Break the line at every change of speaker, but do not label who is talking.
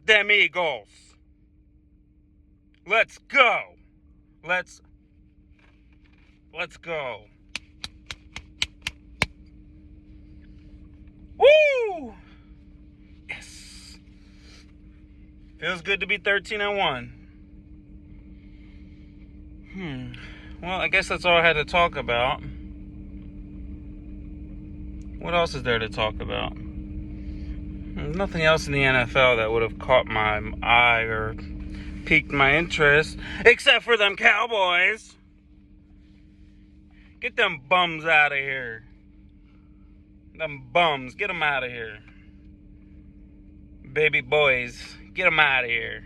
about them Eagles. Let's go. Let's go. Woo! Yes. Feels good to be 13-1. Well, I guess that's all I had to talk about. What else is there to talk about? Nothing else in the NFL that would have caught my eye or piqued my interest, except for them Cowboys. Get them bums out of here. Them bums, get them out of here. Baby boys, get them out of here.